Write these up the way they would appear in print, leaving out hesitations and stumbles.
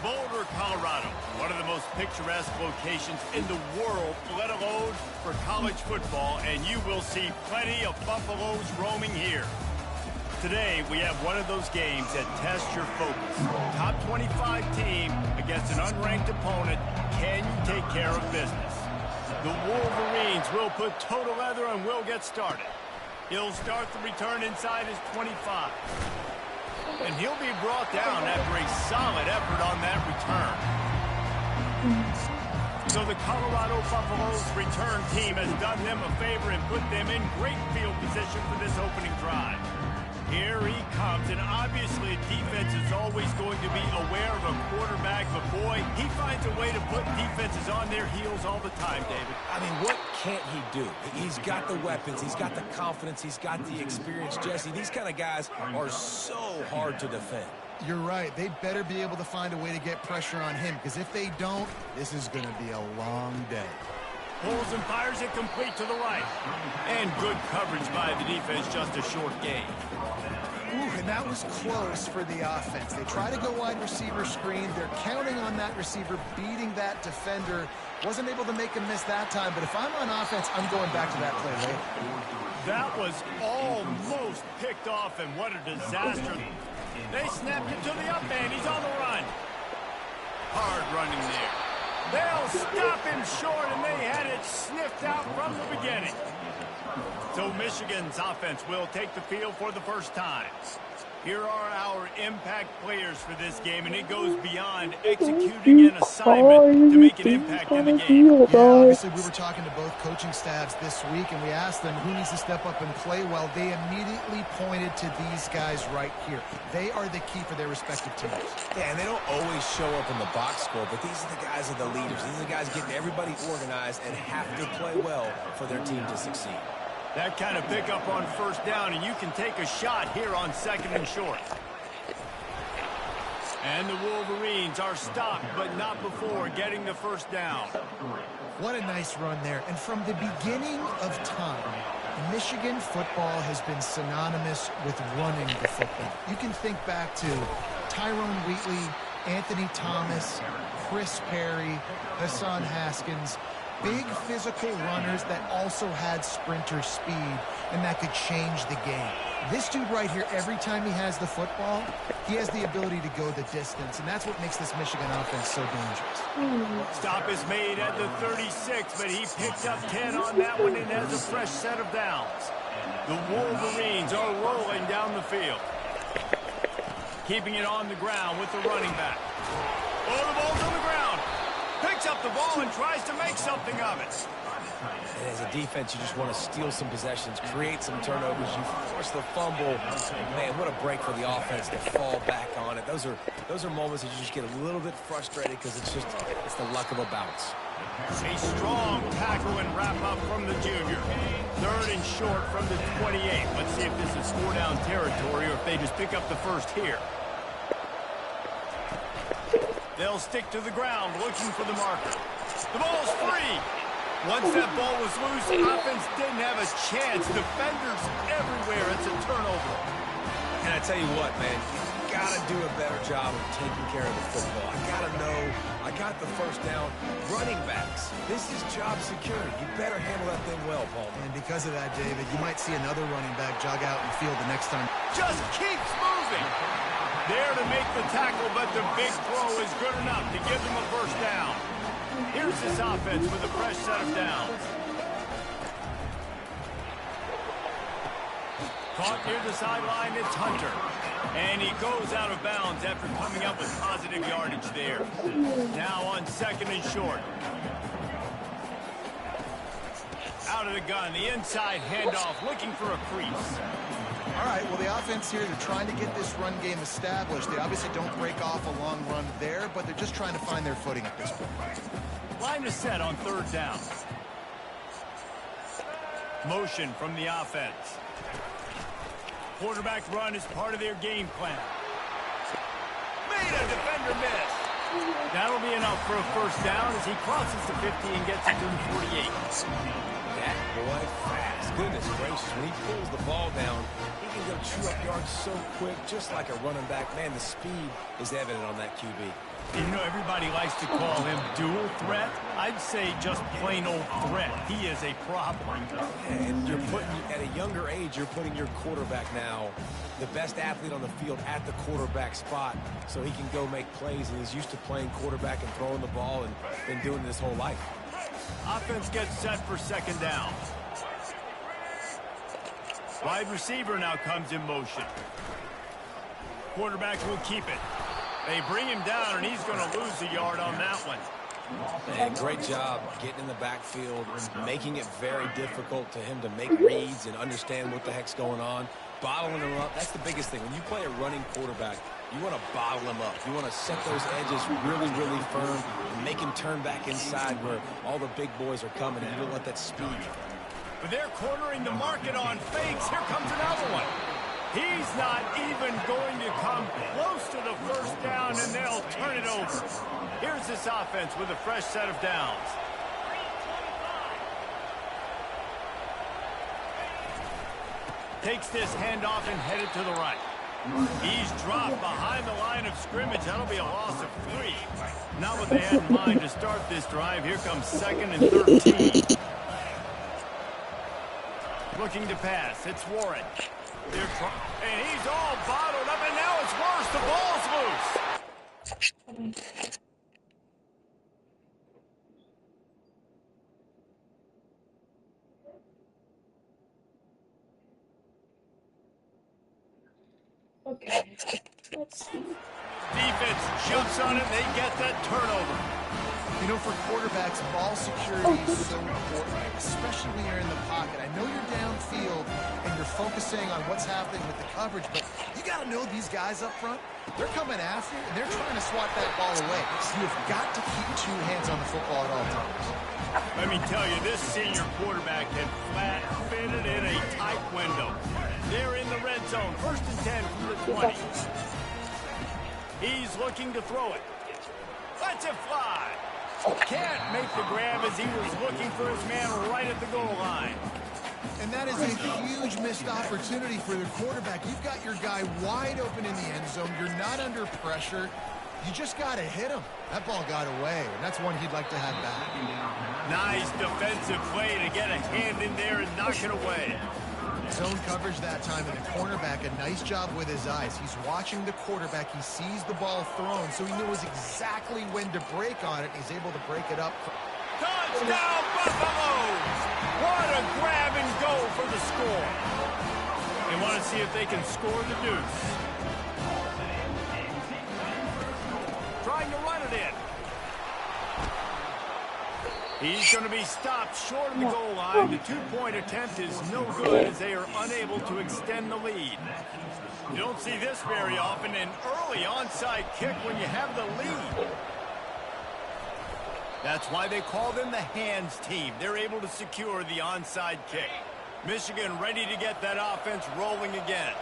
Boulder, Colorado, one of the most picturesque locations in the world, let alone for college football, and you will see plenty of Buffaloes roaming here. Today, we have one of those games that tests your focus. Top 25 team against an unranked opponent. Can you take care of business? The Wolverines will put total leather and will get started. He'll start the return inside his 25. And he'll be brought down after a solid effort on that return. So the Colorado Buffaloes return team has done them a favor and put them in great field position for this opening drive. Here he comes, and obviously defense is always going to be aware of a quarterback, but boy, he finds a way to put defenses on their heels all the time, David. I mean, what can't he do? He's got the weapons, he's got the confidence, he's got the experience. Jesse, these kind of guys are so hard to defend. You're right. They better be able to find a way to get pressure on him, because if they don't, this is going to be a long day. Pulls and fires it complete to the right. And good coverage by the defense, just a short gain. Ooh, and that was close for the offense. They try to go wide receiver screen. They're counting on that receiver beating that defender. Wasn't able to make him miss that time, but if I'm on offense, I'm going back to that play later. That was almost picked off, and what a disaster. They snapped it to the up end. He's on the run. Hard running there. They'll stop him short, and they had it sniffed out from the beginning. So Michigan's offense will take the field for the first time. Here are our impact players for this game, and it goes beyond executing an assignment to make an impact in the game. Yeah, obviously we were talking to both coaching staffs this week, and we asked them who needs to step up and play well. They immediately pointed to these guys right here. They are the key for their respective teams. Yeah, and they don't always show up in the box score, but these are the guys that are the leaders. These are the guys getting everybody organized and have to play well for their team to succeed. That kind of pickup on first down, and you can take a shot here on second and short. And the Wolverines are stopped, but not before getting the first down. What a nice run there. And from the beginning of time, Michigan football has been synonymous with running the football. You can think back to Tyrone Wheatley, Anthony Thomas, Chris Perry, Hassan Haskins. Big physical runners that also had sprinter speed and that could change the game. This dude right here, every time he has the football, he has the ability to go the distance, and that's what makes this Michigan offense so dangerous. Stop is made at the 36, but he picked up 10 on that one and has a fresh set of downs. The Wolverines are rolling down the field. Keeping it on the ground with the running back. Oh, the ball's on the ground. Picks up the ball and tries to make something of it. And as a defense, you just want to steal some possessions, create some turnovers. You force the fumble. Man, what a break for the offense to fall back on it. Those are moments that you just get a little bit frustrated because it's the luck of a bounce. A strong tackle and wrap up from the junior. Third and short from the 28. Let's see if this is score down territory or if they just pick up the first here. They'll stick to the ground looking for the marker. The ball's free. Once that ball was loose, the offense didn't have a chance. Defenders everywhere. It's a turnover. And I tell you what, man, you got to do a better job of taking care of the football. I got to know I got the first down. Running backs, this is job security. You better handle that thing well, Paul. And because of that, David, you might see another running back jog out in the field the next time. Just keeps moving. There to make the tackle, but the big throw is good enough to give them a first down. Here's this offense with a fresh set of downs. Caught near the sideline, it's Hunter. And he goes out of bounds after coming up with positive yardage there. Now on second and short. Out of the gun, the inside handoff, looking for a crease. All right, well, the offense here, they're trying to get this run game established. They obviously don't break off a long run there, but they're just trying to find their footing at this point. Line is set on third down. Motion from the offense. Quarterback run is part of their game plan. Made a defender miss. That'll be enough for a first down as he crosses the 50 and gets it to the 48. That boy fast. Goodness gracious, when he pulls the ball down, he can go chew up yards so quick, just like a running back. Man, the speed is evident on that QB. You know, everybody likes to call him dual threat. I'd say just plain old threat. He is a problem. And you're putting, at a younger age, you're putting your quarterback now, the best athlete on the field, at the quarterback spot so he can go make plays. And he's used to playing quarterback and throwing the ball and been doing it his whole life. Offense gets set for second down. Wide receiver now comes in motion. Quarterback will keep it. They bring him down, and he's going to lose a yard on that one. Man, great job getting in the backfield, making it very difficult to him to make reads and understand what the heck's going on. Bottling him up, that's the biggest thing. When you play a running quarterback, you want to bottle him up. You want to set those edges really, really firm and make him turn back inside where all the big boys are coming, and you don't let that speed. But they're cornering the market on fakes. Here comes another one. He's not even going to come close to the first down, and they'll turn it over. Here's this offense with a fresh set of downs. Takes this handoff and headed to the right. He's dropped behind the line of scrimmage. That'll be a loss of 3. Not what they had in mind to start this drive. Here comes 2nd and 13. Looking to pass. It's Warren. And he's all bottled up, and now it's worse. The ball's loose. Okay, let's see. Defense jumps on it, and they get that turnover. You know, for quarterbacks, ball security is so important, especially when you're in the pocket. I know you're downfield and you're focusing on what's happening with the coverage, but you got to know these guys up front. They're coming after you, and they're trying to swat that ball away. So you've got to keep 2 hands on the football at all times. Let me tell you, this senior quarterback can flat fit it in a tight window. They're in the red zone, 1st and 10 from the 20. He's looking to throw it. Lets it fly. Can't make the grab as he was looking for his man right at the goal line. And that is a huge missed opportunity for the quarterback. You've got your guy wide open in the end zone. You're not under pressure. You just got to hit him. That ball got away, and that's one he'd like to have back. Nice defensive play to get a hand in there and knock it away. Zone coverage that time, and the cornerback, a nice job with his eyes. He's watching the quarterback. He sees the ball thrown, so he knows exactly when to break on it. He's able to break it up. Touchdown, Buffaloes! What a grab and go for the score. They want to see if they can score the deuce. Trying to run it in. He's going to be stopped short of the goal line. The 2-point attempt is no good as they are unable to extend the lead. You don't see this very often, an early onside kick when you have the lead. That's why they call them the hands team. They're able to secure the onside kick. Michigan ready to get that offense rolling again.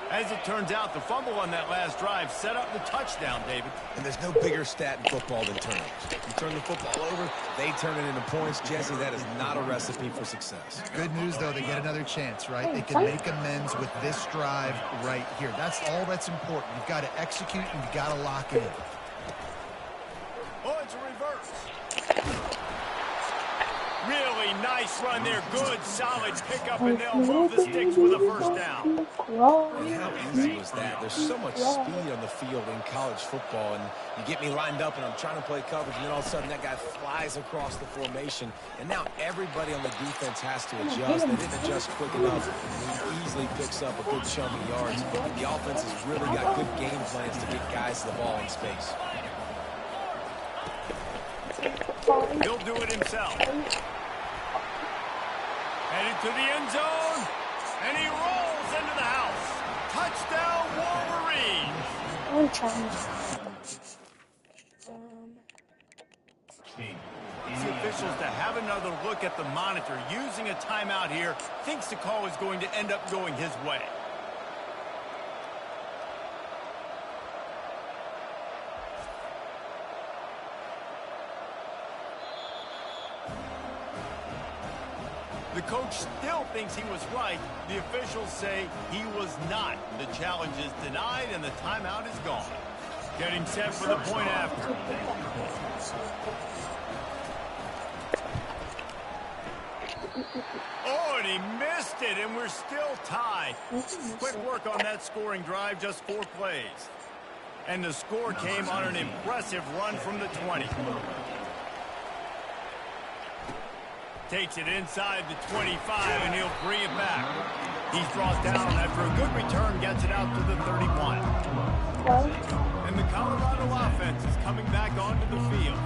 As it turns out, the fumble on that last drive set up the touchdown, David. And there's no bigger stat in football than turnovers. You turn the football over, they turn it into points. Jesse, that is not a recipe for success. Good news, though, they get another chance, right? They can make amends with this drive right here. That's all that's important. You've got to execute, and you've got to lock in. Oh, it's a reverse. Really nice run there. Good, solid pickup, and they'll move the sticks with a first down. How easy was that? There's so much speed on the field in college football, and you get me lined up, and I'm trying to play coverage, and then all of a sudden that guy flies across the formation, and now everybody on the defense has to adjust. They didn't adjust quick enough, and he easily picks up a good chunk of yards. The offense has really got good game plans to get guys the ball in space. He'll do it himself. Headed to the end zone, and he rolls into the house. Touchdown, Wolverines. I'm trying. The officials to have another look at the monitor, using a timeout here, thinks the call is going to end up going his way. The coach still thinks he was right. The officials say he was not. The challenge is denied, and the timeout is gone. Getting set for the point after. Oh, and he missed it, and we're still tied. Quick work on that scoring drive, just 4 plays. And the score came on an impressive run from the 20. Takes it inside the 25, and he'll bring it back. He's brought down after a good return, gets it out to the 31. And the Colorado offense is coming back onto the field.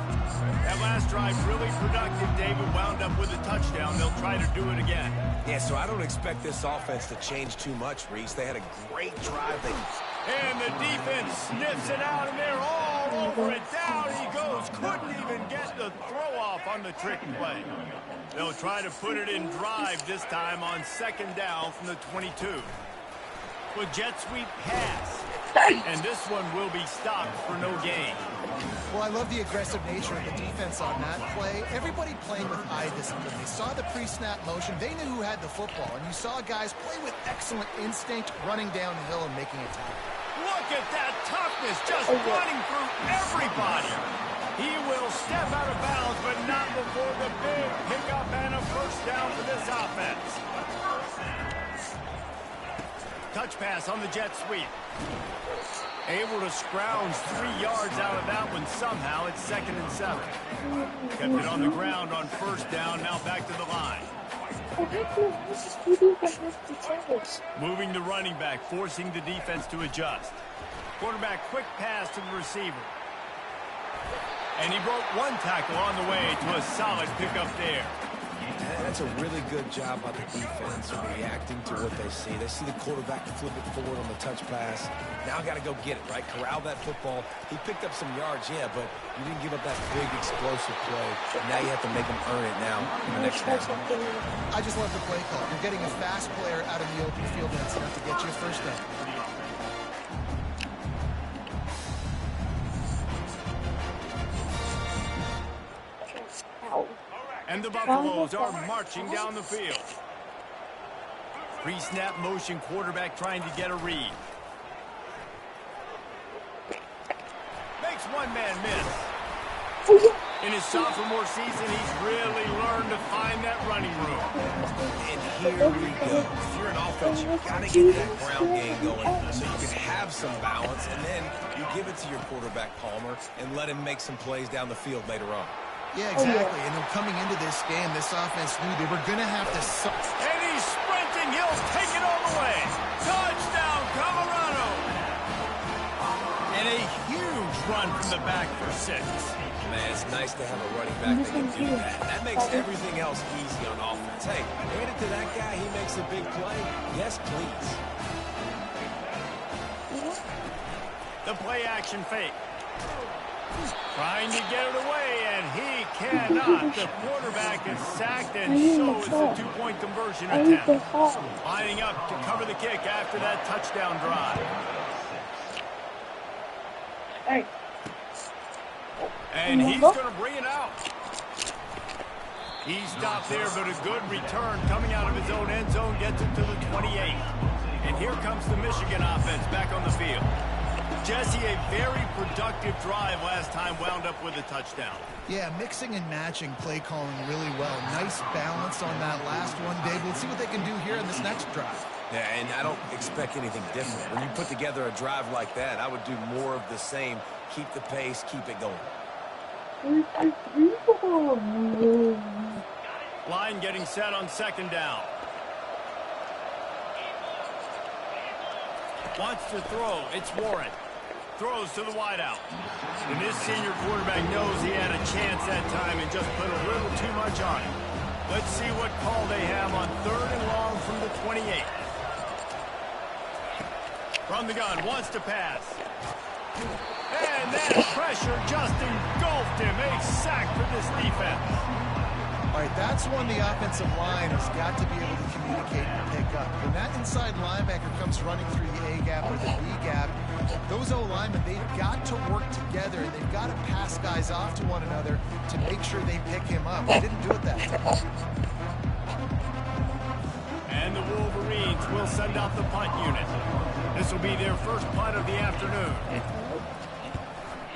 That last drive really productive. David wound up with a touchdown. They'll try to do it again. Yeah, so I don't expect this offense to change too much, Reese. They had a great drive. And the defense sniffs it out, and they're all over it. Down he goes. Couldn't even get the throw off on the trick play. They'll try to put it in drive this time on 2nd down from the 22. With jet sweep pass. And this one will be stopped for no gain. Well, I love the aggressive nature of the defense on that play. Everybody playing with eye discipline. They saw the pre-snap motion. They knew who had the football. And you saw guys play with excellent instinct, running downhill and making a tackle. Look at that toughness, just running through everybody. He will step out of bounds, but not before the big pickup and a first down for this offense. Touch pass on the jet sweep. Able to scrounge 3 yards out of that one somehow. It's 2nd and 7. Kept it on the ground on 1st down. Now back to the line. Moving the running back, forcing the defense to adjust. Quarterback quick pass to the receiver. And he broke 1 tackle on the way to a solid pickup there. That's a really good job by the defense reacting to what they see. They see the quarterback flip it forward on the touch pass. Now I got to go get it, right? Corral that football. He picked up some yards, yeah, but you didn't give up that big explosive play. Now you have to make him earn it now in the next down. I just love the play call. You're getting a fast player out of the open field, and it's enough to get you a first down. And the Buffaloes are marching down the field. Pre-snap motion, quarterback trying to get a read. Makes one man miss. In his sophomore season, he's really learned to find that running room. And here we go. If you're an offense, you've got to get that ground game going so you can have some balance, and then you give it to your quarterback, Palmer, and let him make some plays down the field later on. Yeah, exactly. And then coming into this game, this offense knew they were going to have to... And he's sprinting. He'll take it all the way. Touchdown, Colorado. And a huge run from the back for 6. Man, it's nice to have a running back that can do that. That makes everything else easy on offense. Hey, hand it to that guy. He makes a big play. Yes, please. The play action fake. Trying to get it away, and he cannot. The quarterback is sacked, and so is the 2-point conversion attempt. Lining up to cover the kick after that touchdown drive. And he's going to bring it out. He stopped there, but a good return coming out of his own end zone gets it to the 28. And here comes the Michigan offense back on the field. Jesse, a very productive drive last time, wound up with a touchdown. Yeah, mixing and matching play calling really well. Nice balance on that last one, Dave. Let's see what they can do here in this next drive. Yeah, and I don't expect anything different. When you put together a drive like that, I would do more of the same. Keep the pace, keep it going. Line getting set on 2nd down. Wants to throw. It's Warren. Throws to the wideout. And this senior quarterback knows he had a chance that time and just put a little too much on it. Let's see what call they have on 3rd and long from the 28. From the gun, wants to pass. And that pressure just engulfed him. A sack for this defense. All right, that's one the offensive line has got to be able to communicate and pick up. When that inside linebacker comes running through the A-gap or the B-gap, those O-linemen, they've got to work together, and they've got to pass guys off to one another to make sure they pick him up. They didn't do it that time. And the Wolverines will send out the punt unit. This will be their first punt of the afternoon.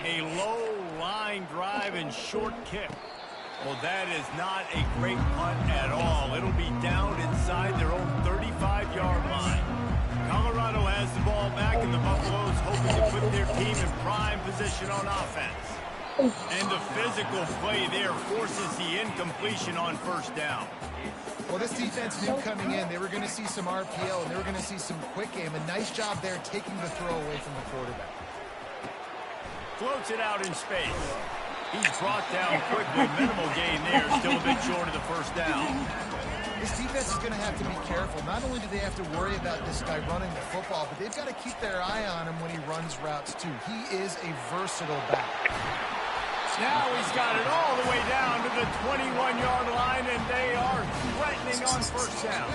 A low line drive and short kick. Well, that is not a great punt at all. It'll be down inside their own 35-yard line. Colorado has the ball back, and the Buffaloes hoping to put their team in prime position on offense. And the physical play there forces the incompletion on first down. Well, this defense knew coming in they were going to see some RPO, and they were going to see some quick game. A nice job there taking the throw away from the quarterback. Floats it out in space. He's brought down quickly. Minimal gain there. Still a bit short of the first down. This defense is going to have to be careful. Not only do they have to worry about this guy running the football, but they've got to keep their eye on him when he runs routes, too. He is a versatile back. Now he's got it all the way down to the 21-yard line, and they are threatening on first down.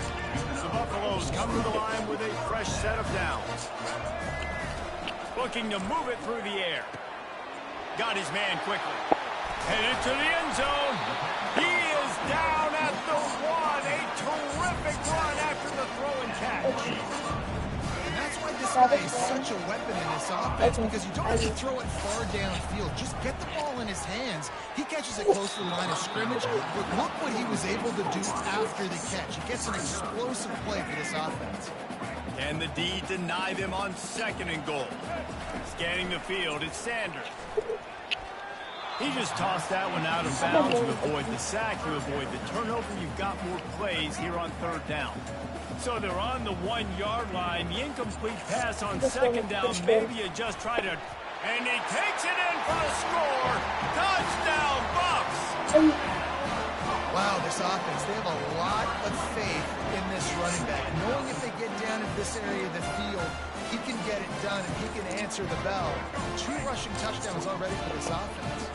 The Buffaloes come to the line with a fresh set of downs. Looking to move it through the air. Got his man quickly. Headed to the end zone. He is down at the 1. A terrific run after the throw and catch. And that's why this guy is such a weapon in this offense, because you don't have to throw it far downfield. Just get the ball in his hands. He catches it close to the line of scrimmage, but look what he was able to do after the catch. He gets an explosive play for this offense. And the D deny them on 2nd and goal. Scanning the field, it's Sanders. He just tossed that one out of bounds to avoid the sack, to avoid the turnover. You've got more plays here on 3rd down. So they're on the 1-yard line. The incomplete pass on 2nd down. Maybe you just try to... And he takes it in for the score. Touchdown, Bucks! Wow, this offense, they have a lot of faith in this running back. Knowing if they get down in this area of the field, he can get it done and he can answer the bell. 2 rushing touchdowns already for this offense.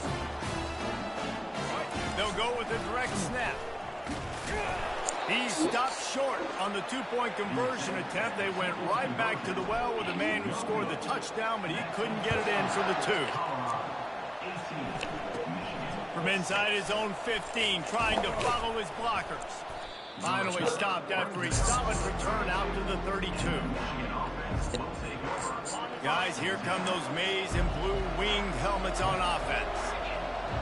They'll go with a direct snap. He stopped short on the 2-point conversion attempt. They went right back to the well with the man who scored the touchdown, but he couldn't get it in for the 2. From inside his own 15, trying to follow his blockers. Finally stopped after a solid return out to the 32. Guys, here come those maize and blue winged helmets on offense.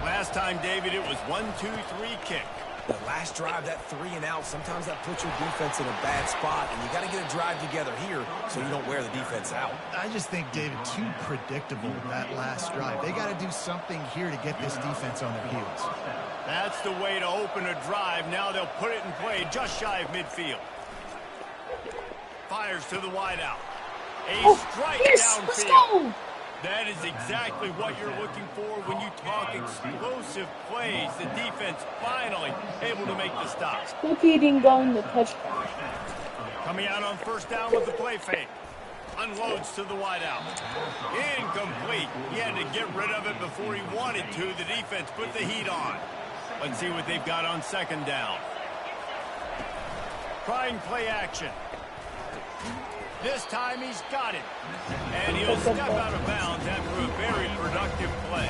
Last time, David, it was 1-2-3 kick. The last drive, that 3 and out, sometimes that puts your defense in a bad spot, and you got to get a drive together here so you don't wear the defense out. I just think, David, too predictable with that last drive. They got to do something here to get this defense on their heels. That's the way to open a drive. Now they'll put it in play just shy of midfield. Fires to the wideout. A strike downfield. Let's go. That is exactly what you're looking for when you talk explosive plays. The defense finally able to make the stop. Look, he didn't go in the touchdown. Coming out on 1st down with the play fake. Unloads to the wideout. Incomplete. He had to get rid of it before he wanted to. The defense put the heat on. Let's see what they've got on 2nd down. Trying play action. This time he's got it. And he'll step out of bounds after a very productive play.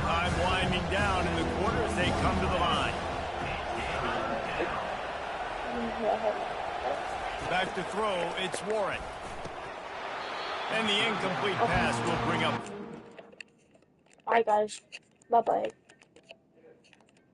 Time winding down in the quarter as they come to the line. Back to throw, it's Warren. And the incomplete pass will bring up. All right, guys. Bye-bye.